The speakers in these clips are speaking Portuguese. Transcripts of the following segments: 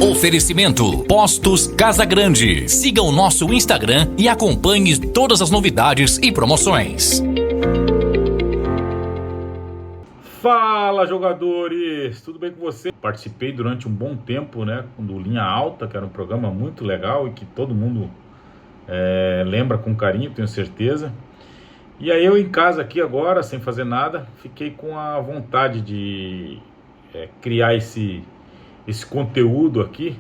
Oferecimento Postos Casa Grande. Siga o nosso Instagram e acompanhe todas as novidades e promoções. Fala, jogadores! Tudo bem com você? Participei durante um bom tempo, do Linha Alta, que era um programa muito legal e que todo mundo lembra com carinho, tenho certeza. E aí eu em casa aqui agora, sem fazer nada, fiquei com a vontade de criar esse conteúdo aqui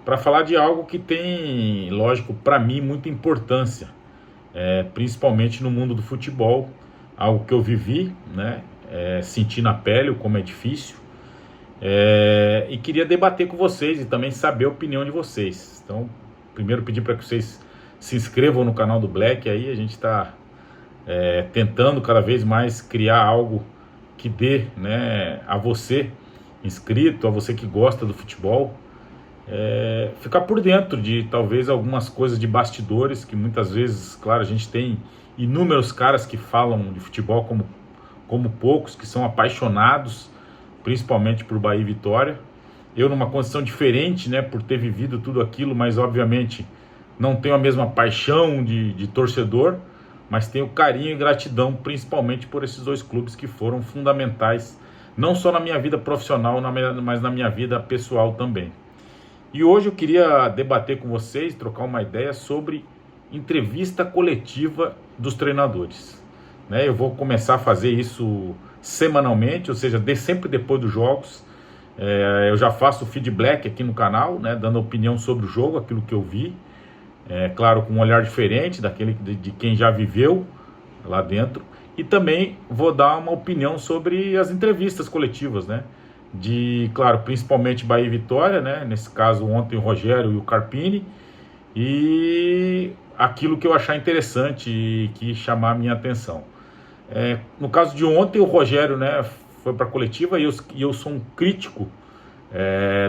para falar de algo que tem, lógico, para mim muita importância, principalmente no mundo do futebol, algo que eu vivi, senti na pele como é difícil, e queria debater com vocês e também saber a opinião de vocês. Então, primeiro pedir para que vocês se inscrevam no canal do Black. Aí a gente está tentando cada vez mais criar algo que dê, a você inscrito, a você que gosta do futebol, ficar por dentro de talvez algumas coisas de bastidores que muitas vezes, claro, a gente tem inúmeros caras que falam de futebol como poucos, que são apaixonados principalmente por Bahia e Vitória. Eu numa condição diferente, por ter vivido tudo aquilo, mas obviamente não tenho a mesma paixão de torcedor, mas tenho carinho e gratidão principalmente por esses dois clubes que foram fundamentais, não só na minha vida profissional, mas na minha vida pessoal também. E hoje eu queria debater com vocês, trocar uma ideia sobre entrevista coletiva dos treinadores. Eu vou começar a fazer isso semanalmente, ou seja, sempre depois dos jogos. Eu já faço feedback aqui no canal, dando opinião sobre o jogo, aquilo que eu vi. Claro, com um olhar diferente daquele de quem já viveu lá dentro. E também vou dar uma opinião sobre as entrevistas coletivas, claro, principalmente Bahia e Vitória, nesse caso ontem o Rogério e o Carpini, e aquilo que eu achar interessante e que chamar a minha atenção. No caso de ontem, o Rogério foi para a coletiva, e eu sou um crítico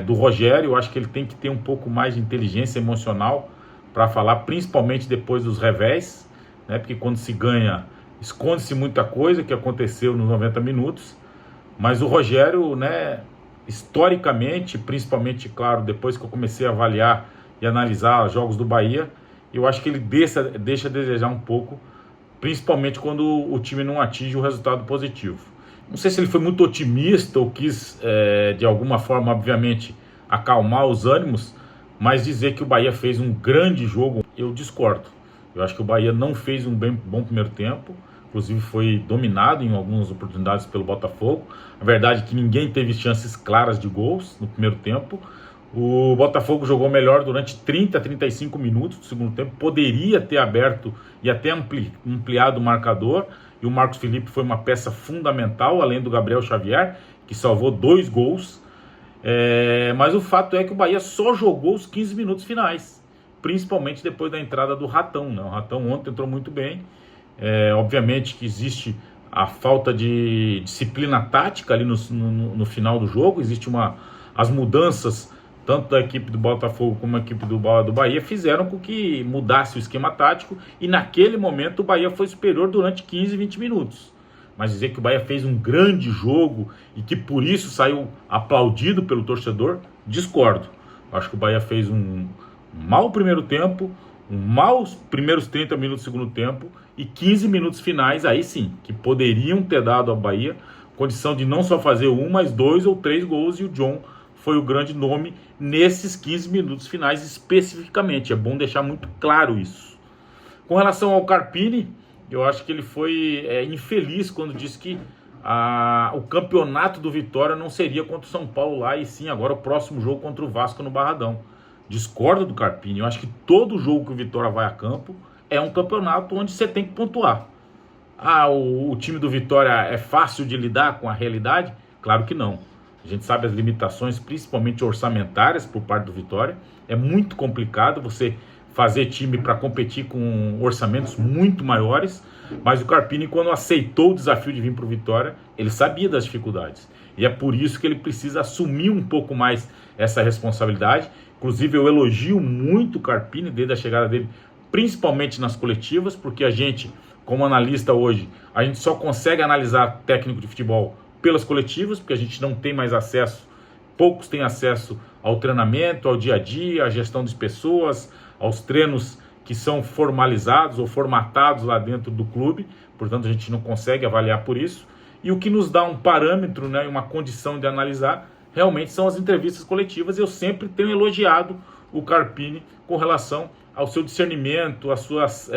do Rogério. Eu acho que ele tem que ter um pouco mais de inteligência emocional para falar, principalmente depois dos revés, porque quando se ganha, esconde-se muita coisa que aconteceu nos 90 minutos, mas o Rogério, historicamente, principalmente, claro, depois que eu comecei a avaliar e analisar os jogos do Bahia, eu acho que ele deixa a desejar um pouco, principalmente quando o time não atinge o resultado positivo. Não sei se ele foi muito otimista ou quis, de alguma forma, obviamente, acalmar os ânimos, mas dizer que o Bahia fez um grande jogo, eu discordo. Eu acho que o Bahia não fez um bom primeiro tempo, inclusive foi dominado em algumas oportunidades pelo Botafogo. A verdade é que ninguém teve chances claras de gols no primeiro tempo. O Botafogo jogou melhor durante 30, 35 minutos do segundo tempo, poderia ter aberto e até ampliado o marcador, e o Marcos Felipe foi uma peça fundamental, além do Gabriel Xavier, que salvou 2 gols. Mas o fato é que o Bahia só jogou os 15 minutos finais, principalmente depois da entrada do Ratão. O Ratão ontem entrou muito bem. Obviamente que existe a falta de disciplina tática ali no final do jogo. Existe as mudanças, tanto da equipe do Botafogo como da equipe do Bahia, fizeram com que mudasse o esquema tático, e naquele momento o Bahia foi superior durante 15, 20 minutos. Mas dizer que o Bahia fez um grande jogo e que por isso saiu aplaudido pelo torcedor, discordo. Acho que o Bahia fez um mau primeiro tempo, maus primeiros 30 minutos do segundo tempo e 15 minutos finais, aí sim, que poderiam ter dado ao Bahia condição de não só fazer 1, mas 2 ou 3 gols, e o John foi o grande nome nesses 15 minutos finais especificamente. É bom deixar muito claro isso. Com relação ao Carpini, eu acho que ele foi infeliz quando disse que o campeonato do Vitória não seria contra o São Paulo lá, e sim agora o próximo jogo contra o Vasco no Barradão. Discordo do Carpini. Eu acho que todo jogo que o Vitória vai a campo é um campeonato onde você tem que pontuar. O time do Vitória é fácil de lidar com a realidade? Claro que não. A gente sabe as limitações, principalmente orçamentárias, por parte do Vitória. É muito complicado você fazer time para competir com orçamentos muito maiores, mas o Carpini, quando aceitou o desafio de vir para o Vitória, ele sabia das dificuldades, e é por isso que ele precisa assumir um pouco mais essa responsabilidade. Inclusive eu elogio muito o Carpini desde a chegada dele, principalmente nas coletivas, porque a gente, como analista hoje, a gente só consegue analisar técnico de futebol pelas coletivas, porque a gente não tem mais acesso, poucos têm acesso ao treinamento, ao dia a dia, à gestão das pessoas, aos treinos que são formalizados ou formatados lá dentro do clube. Portanto, a gente não consegue avaliar por isso. E o que nos dá um parâmetro, né, uma condição de analisar, realmente são as entrevistas coletivas. Eu sempre tenho elogiado o Carpini com relação ao seu discernimento, às suas,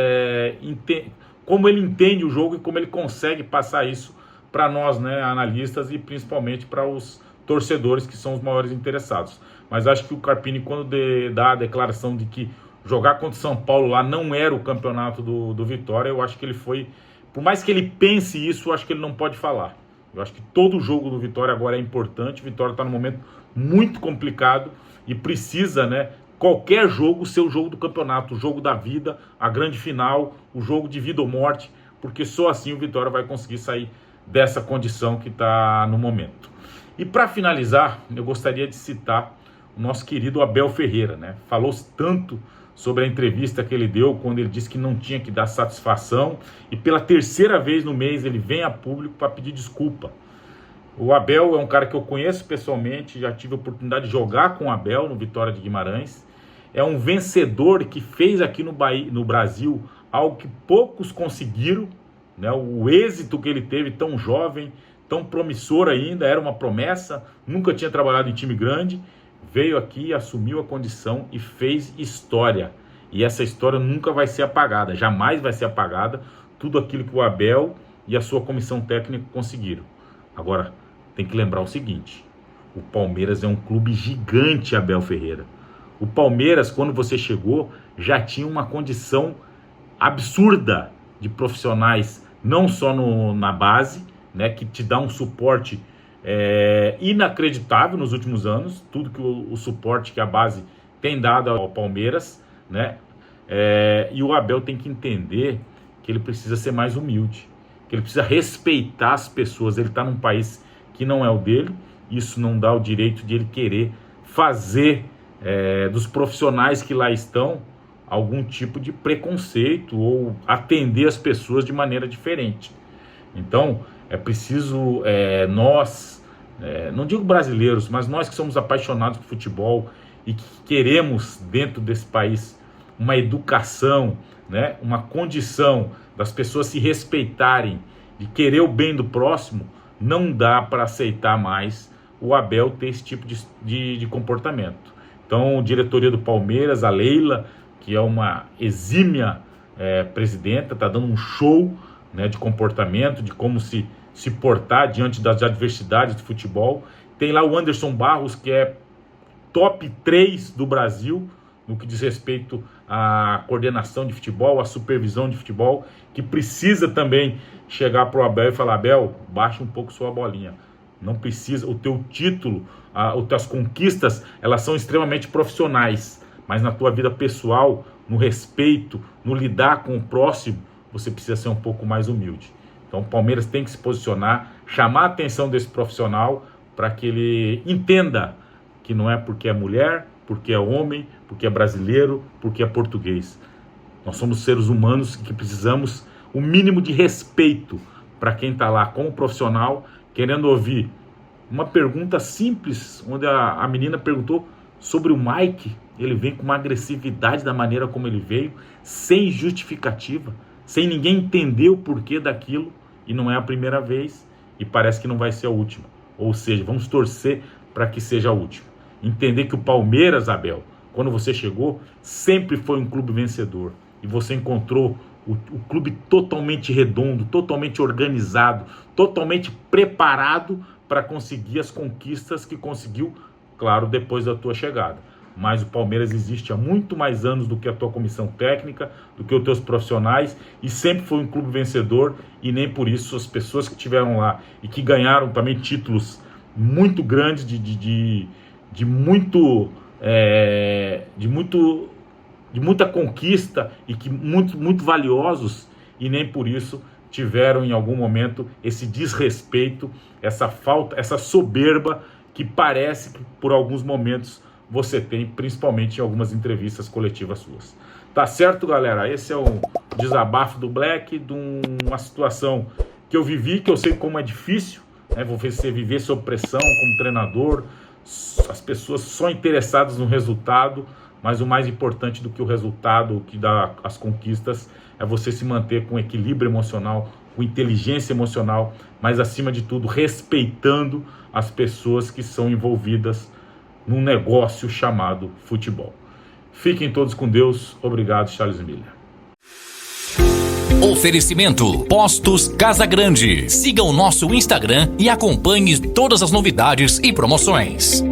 como ele entende o jogo e como ele consegue passar isso para nós, né, analistas, e principalmente para os torcedores, que são os maiores interessados. Mas acho que o Carpini, quando dá a declaração de que jogar contra o São Paulo lá não era o campeonato do Vitória, eu acho que ele foi... Por mais que ele pense isso, eu acho que ele não pode falar. Eu acho que todo jogo do Vitória agora é importante. O Vitória está num momento muito complicado e precisa, né, qualquer jogo ser o jogo do campeonato, o jogo da vida, a grande final, o jogo de vida ou morte, porque só assim o Vitória vai conseguir sair dessa condição que está no momento. E para finalizar, eu gostaria de citar o nosso querido Abel Ferreira, né? Falou tanto sobre a entrevista que ele deu, quando ele disse que não tinha que dar satisfação, e pela terceira vez no mês ele vem a público para pedir desculpa. O Abel é um cara que eu conheço pessoalmente, já tive a oportunidade de jogar com o Abel no Vitória de Guimarães. É um vencedor que fez aqui no Brasil algo que poucos conseguiram, né? O êxito que ele teve tão jovem, tão promissor ainda, era uma promessa, nunca tinha trabalhado em time grande, veio aqui, assumiu a condição e fez história. E essa história nunca vai ser apagada, jamais vai ser apagada, tudo aquilo que o Abel e a sua comissão técnica conseguiram. Agora, tem que lembrar o seguinte, o Palmeiras é um clube gigante, Abel Ferreira. O Palmeiras, quando você chegou, já tinha uma condição absurda de profissionais, não só na base, né, que te dá um suporte inacreditável nos últimos anos, tudo que o suporte que a base tem dado ao Palmeiras, né? E o Abel tem que entender que ele precisa ser mais humilde, que ele precisa respeitar as pessoas. Ele está num país que não é o dele, isso não dá o direito de ele querer fazer dos profissionais que lá estão algum tipo de preconceito ou atender as pessoas de maneira diferente. Então, é preciso nós, não digo brasileiros, mas nós que somos apaixonados por futebol e que queremos dentro desse país uma educação, né, uma condição das pessoas se respeitarem, de querer o bem do próximo, não dá para aceitar mais o Abel ter esse tipo de comportamento. Então, a diretoria do Palmeiras, a Leila, que é uma exímia presidenta, está dando um show, né, de comportamento, de como se portar diante das adversidades do futebol. Tem lá o Anderson Barros, que é top 3 do Brasil no que diz respeito à coordenação de futebol, à supervisão de futebol, que precisa também chegar para o Abel e falar: Abel, baixa um pouco sua bolinha. Não precisa, o teu título, as tuas conquistas, elas são extremamente profissionais, mas na tua vida pessoal, no respeito, no lidar com o próximo, você precisa ser um pouco mais humilde. Então o Palmeiras tem que se posicionar, chamar a atenção desse profissional para que ele entenda que não é porque é mulher, porque é homem, porque é brasileiro, porque é português. Nós somos seres humanos que precisamos o mínimo de respeito para quem está lá como profissional, querendo ouvir uma pergunta simples, onde a menina perguntou sobre o Mike. Ele vem com uma agressividade da maneira como ele veio, sem justificativa, sem ninguém entender o porquê daquilo, e não é a primeira vez, e parece que não vai ser a última. Ou seja, vamos torcer para que seja a última. Entender que o Palmeiras, Abel, quando você chegou, sempre foi um clube vencedor, e você encontrou o clube totalmente redondo, totalmente organizado, totalmente preparado para conseguir as conquistas que conseguiu, claro, depois da tua chegada. Mas o Palmeiras existe há muito mais anos do que a tua comissão técnica, do que os teus profissionais, e sempre foi um clube vencedor, e nem por isso as pessoas que estiveram lá e que ganharam também títulos muito grandes, de muita conquista e que muito valiosos, e nem por isso tiveram em algum momento esse desrespeito, essa falta, essa soberba que parece que por alguns momentos você tem, principalmente em algumas entrevistas coletivas suas. Tá certo, galera? Esse é o desabafo do Black, de uma situação que eu vivi, que eu sei como é difícil, né? Você viver sob pressão como treinador, as pessoas só interessadas no resultado, mas o mais importante do que o resultado, o que dá as conquistas, é você se manter com equilíbrio emocional, com inteligência emocional, mas acima de tudo respeitando as pessoas que são envolvidas num negócio chamado futebol. Fiquem todos com Deus. Obrigado, Charles Miller. Oferecimento Postos Casa Grande. Siga o nosso Instagram e acompanhe todas as novidades e promoções.